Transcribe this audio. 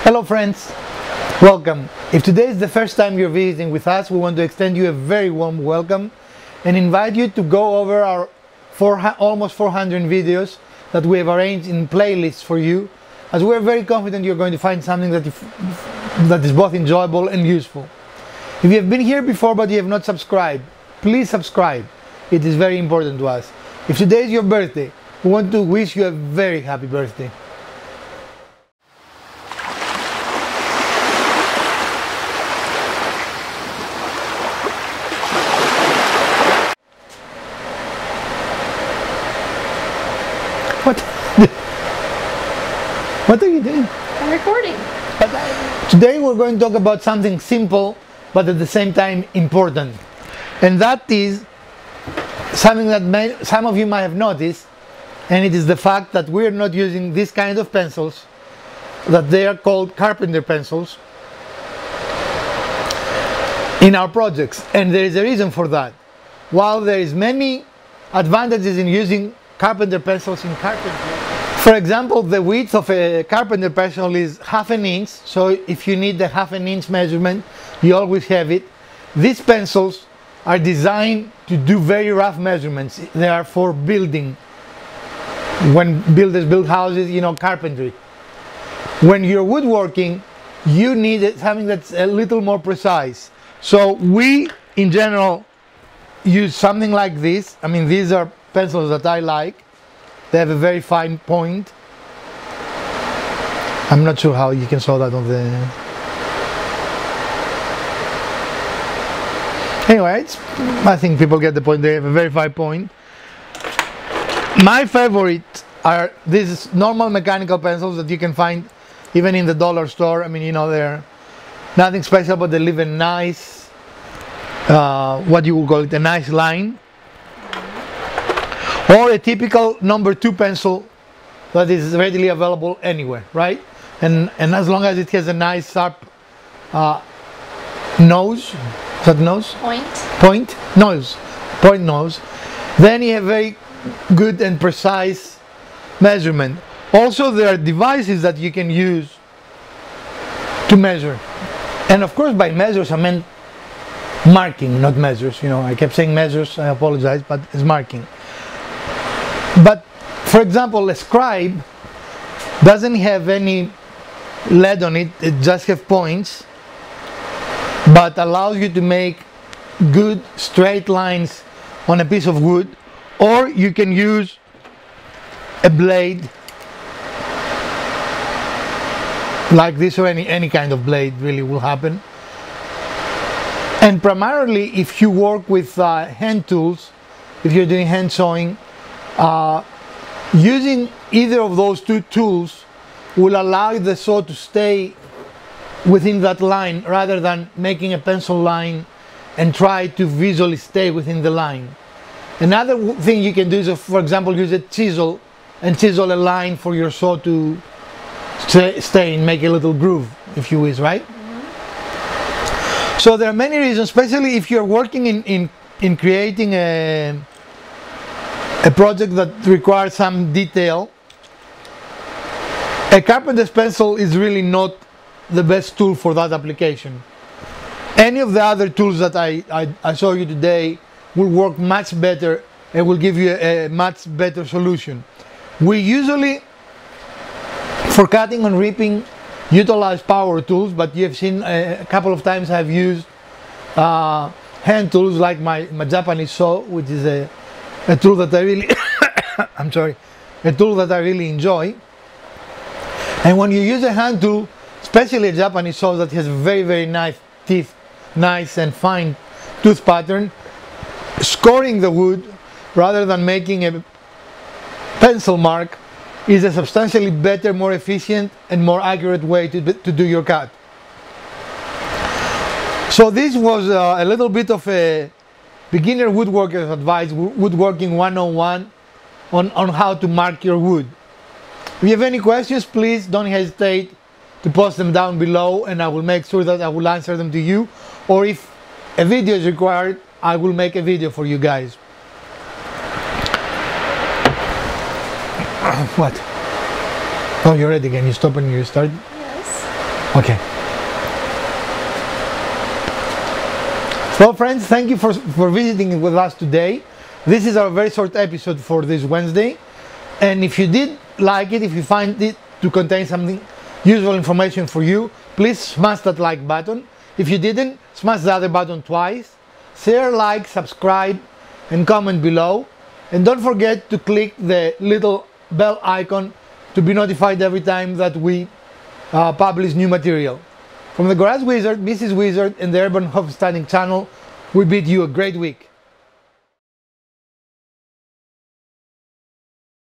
Hello friends, welcome. If today is the first time you're visiting with us, we want to extend you a very warm welcome and invite you to go over our almost 400 videos that we have arranged in playlists for you, as we're very confident you're going to find something that is both enjoyable and useful. If you have been here before but you have not subscribed, please subscribe. It is very important to us. If today is your birthday, we want to wish you a very happy birthday. What are you doing? I'm recording. Today we're going to talk about something simple but at the same time important, and that is something that some of you might have noticed, and it is the fact that we're not using this kind of pencils, that they are called Carpenter pencils, in our projects, and there is a reason for that. While there is many advantages in using Carpenter pencils in carpentry, for example, the width of a Carpenter pencil is ½ inch, so if you need the ½ inch measurement, you always have it. These pencils are designed to do very rough measurements. They are for building. When builders build houses, you know, carpentry. When you're woodworking, you need something that's a little more precise. So we, in general, use something like this. I mean, these are pencils that I like. They have a very fine point. I'm not sure how you can saw that on the... Anyway, I think people get the point. They have a very fine point. My favorite are these normal mechanical pencils that you can find even in the dollar store. I mean, you know, they're nothing special, but they leave a nice, what you would call it, a nice line. Or a typical number 2 pencil that is readily available anywhere, right? And as long as it has a nice sharp nose, is that nose? Point nose, then you have very good and precise measurement. Also, there are devices that you can use to measure. And of course, by measures I meant marking, not measures. You know, I kept saying measures, I apologize, but it's marking. But for example, a scribe doesn't have any lead on it, it just has points, but allows you to make good straight lines on a piece of wood. Or you can use a blade like this, or any kind of blade really will happen. And primarily if you work with hand tools, if you're doing hand sewing, using either of those two tools will allow the saw to stay within that line rather than making a pencil line and try to visually stay within the line. Another thing you can do is, for example, use a chisel and chisel a line for your saw to stay and make a little groove, if you wish, right? Mm-hmm. So there are many reasons, especially if you're working in creating a project that requires some detail. A carpenter's pencil is really not the best tool for that application. Any of the other tools that I show you today will work much better and will give you a much better solution. We usually, for cutting and ripping, utilize power tools, but you have seen a couple of times I've used hand tools like my Japanese saw, which is a tool that I really I'm sorry, a tool that I really enjoy. And when you use a hand tool, especially a Japanese saw that has very, very nice teeth, nice and fine tooth pattern, scoring the wood rather than making a pencil mark is a substantially better, more efficient and more accurate way to do your cut. So this was a little bit of a beginner woodworker's advice, woodworking 101 on how to mark your wood. If you have any questions, please don't hesitate to post them down below and I will make sure that I will answer them to you. Or if a video is required, I will make a video for you guys. What? Oh, you're ready again. You stop and you start? Yes. Okay. Well, friends, thank you for visiting with us today. This is our very short episode for this Wednesday. And if you did like it, if you find it to contain something useful information for you, please smash that like button. If you didn't, smash the other button twice. Share, like, subscribe, and comment below. And don't forget to click the little bell icon to be notified every time that we publish new material. From the Garage Wizard, Mrs. Wizard, and the Urban Homesteading channel, we bid you a great week.